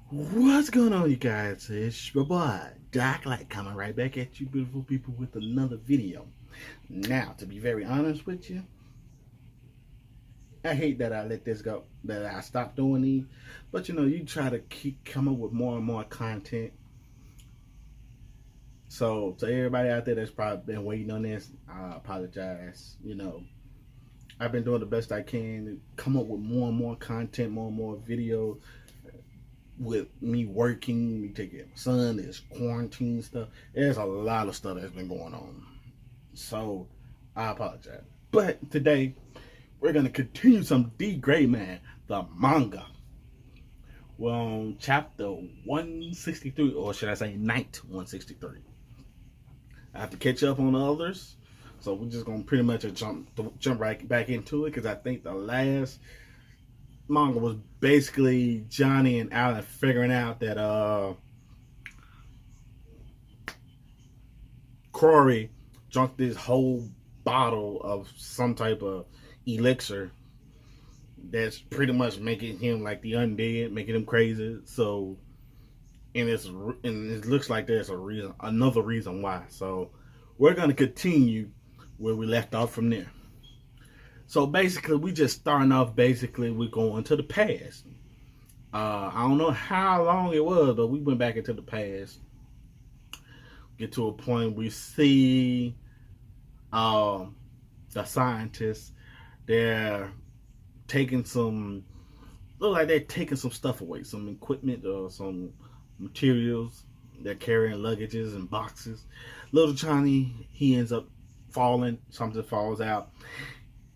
What's going on, you guys? It's your boy, Doc Light, coming right back at you, beautiful people, with another video. Now, to be very honest with you, I hate that I let this go, that I stopped doing these. But you try to keep coming with more and more content. So, to everybody out there that's probably been waiting on this, I apologize. I've been doing the best I can to come up with more and more content, more and more videos with me working, me taking care of my son, there's quarantine stuff. There's a lot of stuff that's been going on. So I apologize. But today we're gonna continue some Grayman, the manga. We're on chapter 163, or should I say night 163. I have to catch up on the others. So we're just gonna pretty much jump right back into it because I think the last manga was basically Johnny and Alan figuring out that Corey drunk this whole bottle of some type of elixir that's pretty much making him like the undead, making him crazy. So, and it looks like there's another reason why. So, we're gonna continue where we left off from there. So basically, we just starting off. Basically, we're going to the past. I don't know how long it was, but we went back into the past. Get to a point we see the scientists. They're taking some. Look like they're taking some stuff away, some equipment or some materials. They're carrying luggages and boxes. Little Johnny, he ends up falling. Something falls out.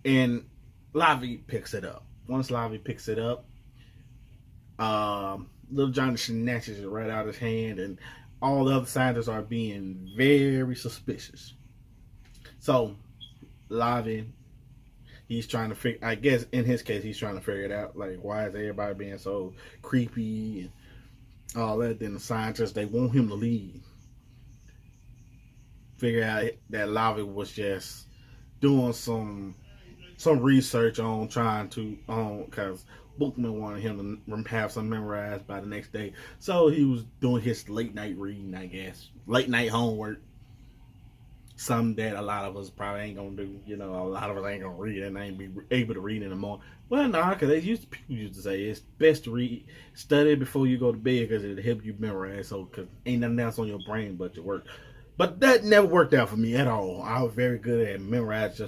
And Lavi picks it up. Once Lavi picks it up, little Johnny snatches it right out of his hand, and all the other scientists are being very suspicious. So, Lavi, he's trying to figure. I guess in his case, he's trying to figure it out. Like, why is everybody being so creepy and all that? Then the scientists, they want him to leave. Figure out that Lavi was just doing some research on trying to because Bookman wanted him to have some memorized by the next day. So he was doing his late night reading, I guess. Late night homework. Something that a lot of us probably ain't gonna do. A lot of us ain't gonna read and ain't be able to read in the morning. Well, nah, because people used to say it's best to study before you go to bed because it'll help you memorize. So, because ain't nothing else on your brain but your work. But that never worked out for me at all. I was very good at memorizing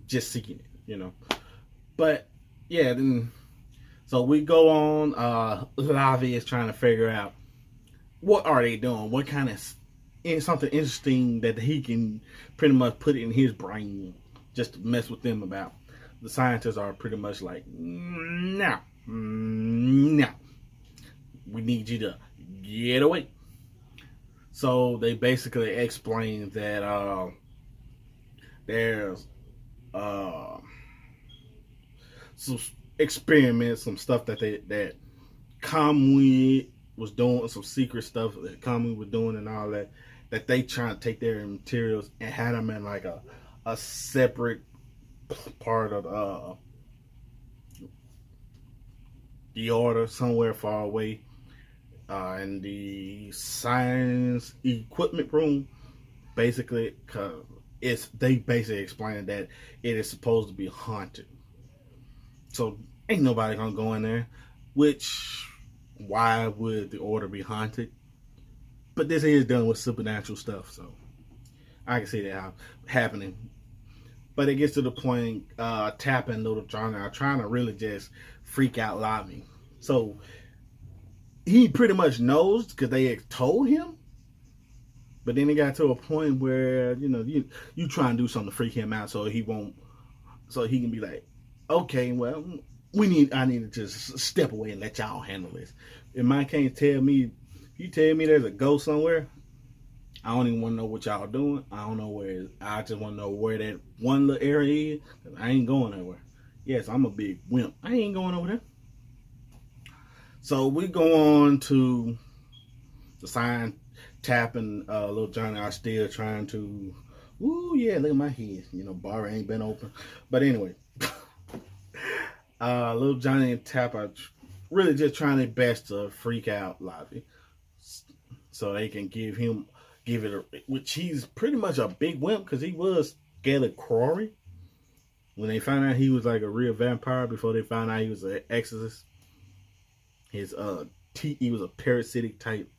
just seeking it. But yeah, then so we go on. Lavi is trying to figure out what are they doing, what kind of something interesting that he can pretty much put in his brain just to mess with them about. The scientists are pretty much like, no, we need you to get away. So they basically explain that there's some experiments, some stuff that Kamui was doing, some secret stuff that Kamui was doing and all that they trying to take their materials and had them in like a separate part of the order somewhere far away in the science equipment room, basically, because they basically explained that it is supposed to be haunted. So ain't nobody gonna go in there. Which, why would the order be haunted? But this is done with supernatural stuff, so I can see that happening. But it gets to the point, Chap and Little Johnny are trying to really just freak out Lavi. So he pretty much knows because they had told him. But then it got to a point where you try and do something to freak him out so he can be like, okay, well, I need to just step away and let y'all handle this. If my can't tell me, if you tell me there's a ghost somewhere, I don't even want to know what y'all doing. I don't know where it is. I just want to know where that one little area is. I ain't going nowhere. Yes, I'm a big wimp. I ain't going over there. So we go on to the sign. Chap and Little Johnny are still trying to, ooh, yeah, look at my head. Bar ain't been open. But anyway, Little Johnny and Chap are really just trying their best to freak out Lavi, so they can give it which he's pretty much a big wimp because he was scared of Crory when they found out he was like a real vampire before they found out he was an exorcist. His teeth, he was a parasitic type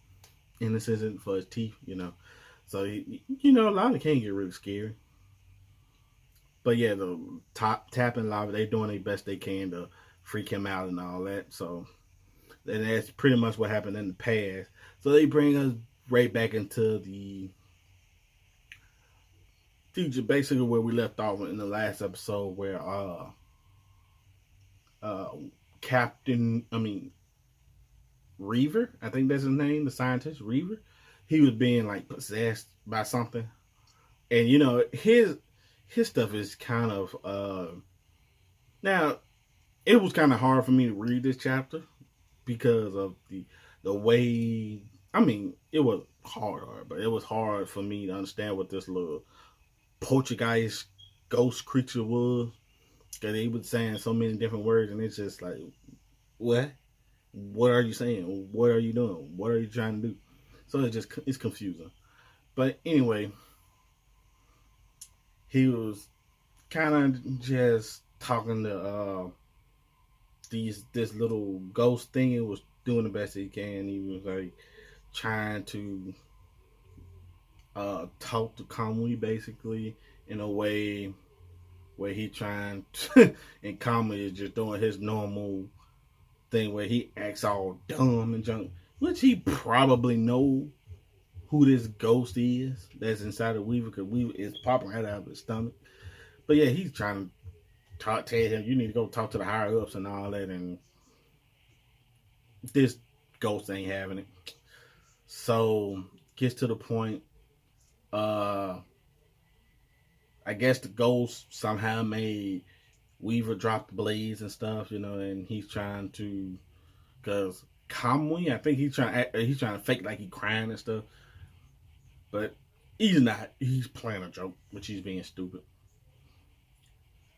innocent for his teeth, So a lot of can get really scary. But yeah, the tapping lava, they doing their best they can to freak him out and all that. So and that's pretty much what happened in the past. So they bring us right back into the future, basically where we left off in the last episode, where Captain, I mean Reaver, I think that's his name, the scientist Reaver. He was being like possessed by something, and his stuff is kind of now it was kind of hard for me to read this chapter because of the way. I mean, it was hard, but it was hard for me to understand what this little Portuguese ghost creature was, because they was saying so many different words, and it's just like, what? What are you saying? What are you doing? What are you trying to do? So it's confusing. But anyway, he was kind of just talking to this little ghost thing. He was doing the best he can. He was like trying to talk to Kamui basically in a way where he trying to, and Kamui is just doing his normal thing where he acts all dumb and junk, which he probably know who this ghost is that's inside of Weaver, because Weaver is popping right out of his stomach. But yeah, he's trying to tell him you need to go talk to the higher ups and all that, and this ghost ain't having it. So gets to the point. I guess the ghost somehow made Weaver drop the blades and stuff, and he's trying to, because Kamui, I think he's trying to fake like he crying and stuff, but he's not. He's playing a joke, which he's being stupid.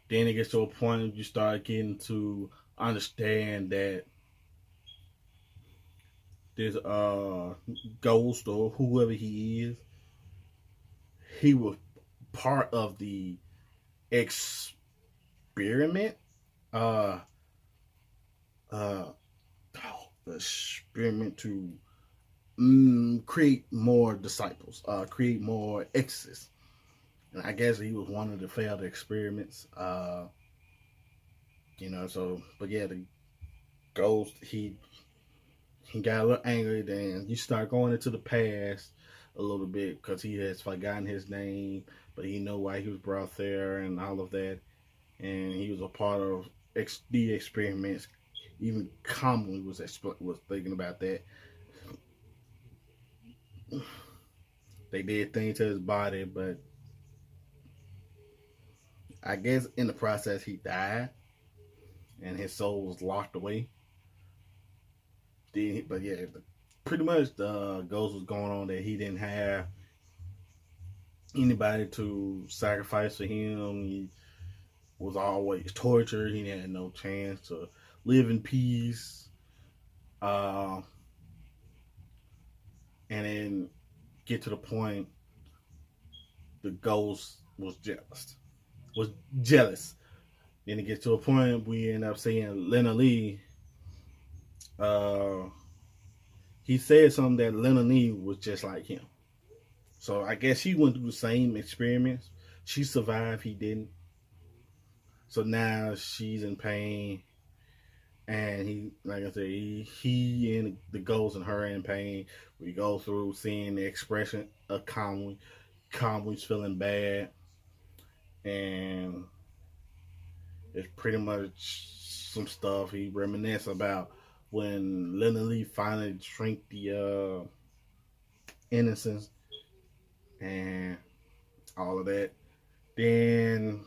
Then it gets to a point you start getting to understand that this ghost or whoever he is, he was part of the experiment. The experiment to create more disciples, create more exorcists. And I guess he was one of the failed experiments. So, but yeah, the ghost, he got a little angry. Then you start going into the past a little bit because he has forgotten his name, but he know why he was brought there and all of that. And he was a part of the experiments. Even Kamui was thinking about that. They did things to his body, but I guess in the process he died, and his soul was locked away. But yeah, pretty much the ghost was going on that he didn't have anybody to sacrifice for him. He was always tortured. He had no chance to live in peace. And then get to the point the ghost was jealous. Then it gets to a point we end up seeing Lena Lee. He said something that Lena Lee was just like him. So I guess she went through the same experiments. She survived, he didn't. So now she's in pain. And he, like I said, he and the ghost and her in pain. We go through seeing the expression of Kamui. Kamui's feeling bad. And it's pretty much some stuff he reminisces about when Lena Lee finally drank the innocence and all of that. Then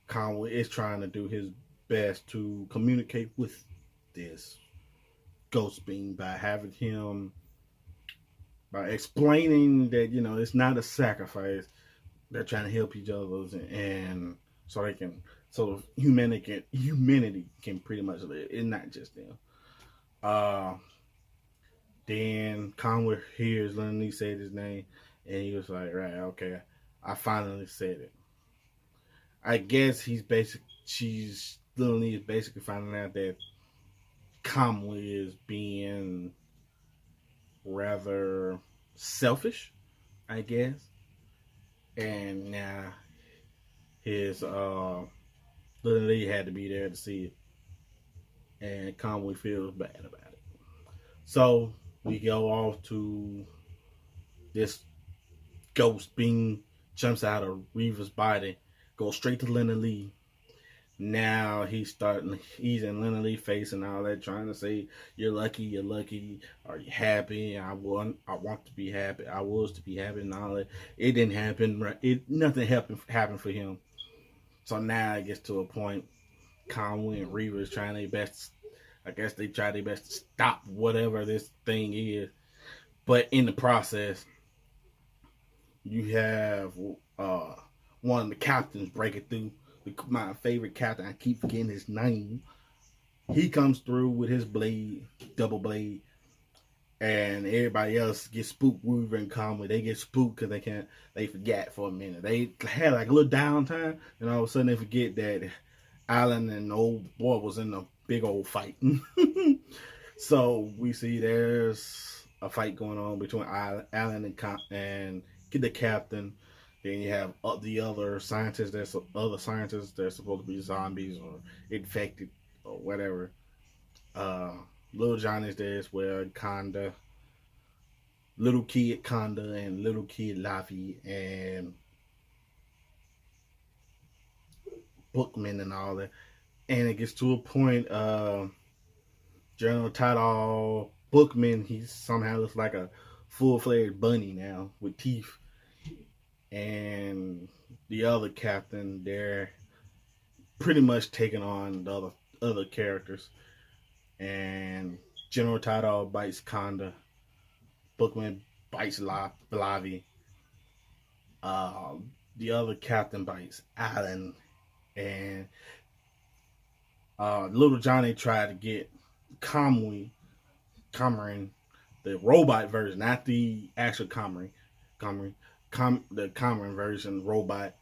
Conway is trying to do his best to communicate with this ghost being by having him, by explaining that it's not a sacrifice. They're trying to help each other, and so they can so humanity can pretty much live. It's not just them. Uh, then Conway hears Lenny say his name, and he was like, "Right, okay, I finally said it." I guess she's Lenny is basically finding out that Conway is being rather selfish, I guess, and now his Lenny had to be there to see it, and Conway feels bad about it. So we go off to this ghost being jumps out of Reaver's body, goes straight to Leonard Lee. Now he's in Leonard Lee face and all that, trying to say, you're lucky, are you happy? I want to be happy, I was to be happy and all that. It didn't happen, right? Nothing happened for him. So now it gets to a point, Conway and Reaver is trying their best. I guess they try their best to stop whatever this thing is. But in the process, you have one of the captains breaking through. My favorite captain, I keep forgetting his name. He comes through with his blade, double blade, and everybody else gets spooked. Weaver and Conway, they get spooked because they forget for a minute. They had like a little downtime, and all of a sudden they forget that Alan and the old boy was in a big old fight. So we see there's a fight going on between Alan and the captain. Then you have the other scientists. There's other scientists. They're supposed to be zombies or infected or whatever. Little Johnny's there as well. Conda, little kid Conda, and little kid Laffy, and Bookman and all that. And it gets to a point. General Tidal Bookman, he somehow looks like a full-fledged bunny now with teeth. And the other captain, they're pretty much taking on the other characters. And General Tidal bites Conda. Bookman bites Lavi. The other captain bites Alan. And Little Johnny tried to get Cameron, the robot version, not the actual Cameron, the Cameron version robot,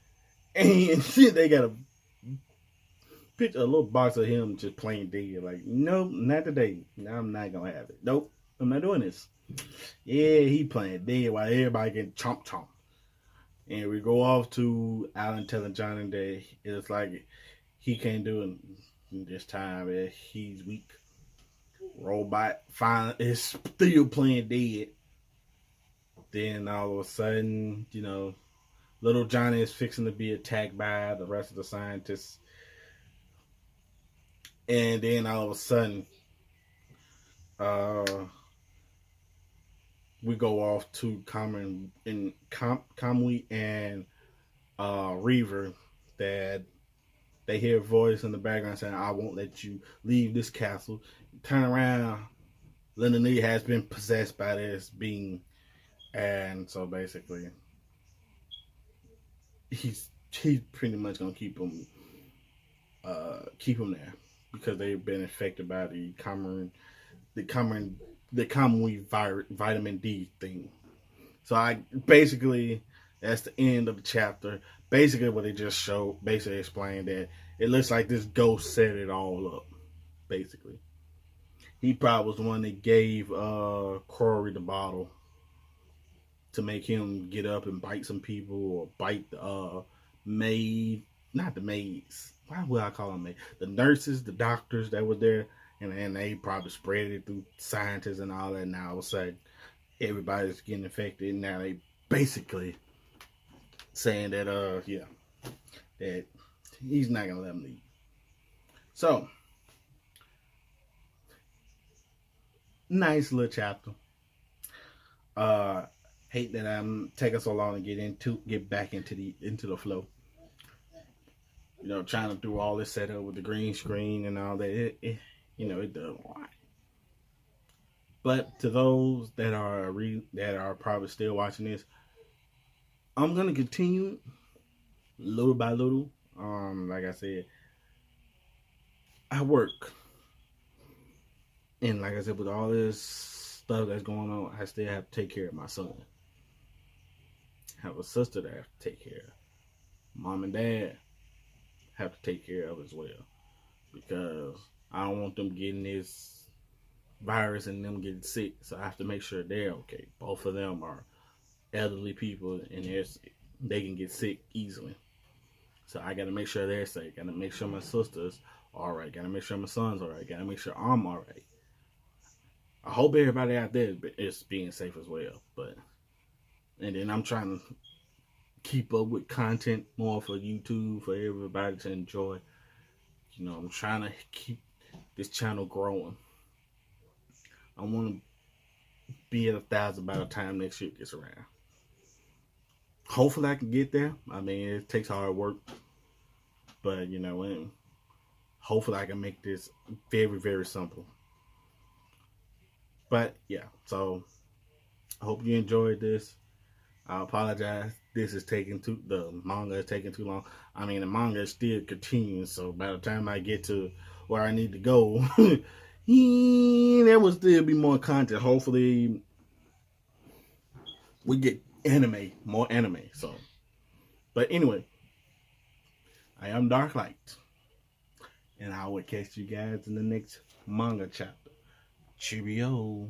and they got a picture, a little box of him just playing dead. Like, nope, not today. No, I'm not gonna have it. Nope, I'm not doing this. Yeah, he playing dead while everybody getting chomp. And we go off to Alan telling Johnny that it's like he can't do it this time. He's weak. Robot finally is still playing dead. Then all of a sudden, little Johnny is fixing to be attacked by the rest of the scientists. And then all of a sudden, we go off to Conway and Reaver, that they hear a voice in the background saying, I won't let you leave this castle. Turn around. Leonard Lee has been possessed by this being. And so basically, he's pretty much going to keep him there. Because they've been infected by the Conway vitamin D thing. So that's the end of the chapter. Basically, what they just showed, basically explained that it looks like this ghost set it all up. Basically, he probably was the one that gave Corey the bottle to make him get up and bite some people, or bite the maid, not the maids. Why would I call them maids? The nurses, the doctors that were there, and they probably spread it through scientists and all that. Now all of a sudden, everybody's getting infected. Now they basically saying that that he's not gonna let them leave. So nice little chapter. Hate that I'm taking so long to get back into the flow. Trying to do all this setup with the green screen and all that. It does a lot. But to those that are probably still watching this, I'm gonna continue little by little. Like I said, I work, and like I said, with all this stuff that's going on, I still have to take care of my son. I have a sister that I have to take care of. Mom and dad have to take care of as well, because I don't want them getting this virus and them getting sick. So I have to make sure they're okay. Both of them are elderly people, and they can get sick easily. So I got to make sure they're safe. Got to make sure my sister's all right. Got to make sure my son's all right. Got to make sure I'm all right. I hope everybody out there is being safe as well. But and then I'm trying to keep up with content more for YouTube for everybody to enjoy. You know, I'm trying to keep this channel growing. I want to be at 1,000 by the time next year gets around. Hopefully I can get there. I mean, it takes hard work, but you know, and hopefully I can make this very, very simple. But yeah, so I hope you enjoyed this. I apologize. The manga is taking too long. I mean, the manga is still continuing, so by the time I get to where I need to go, there will still be more content. Hopefully, we get more anime. So, but anyway, I am Dark Light, and I will catch you guys in the next manga chapter. Cheerio.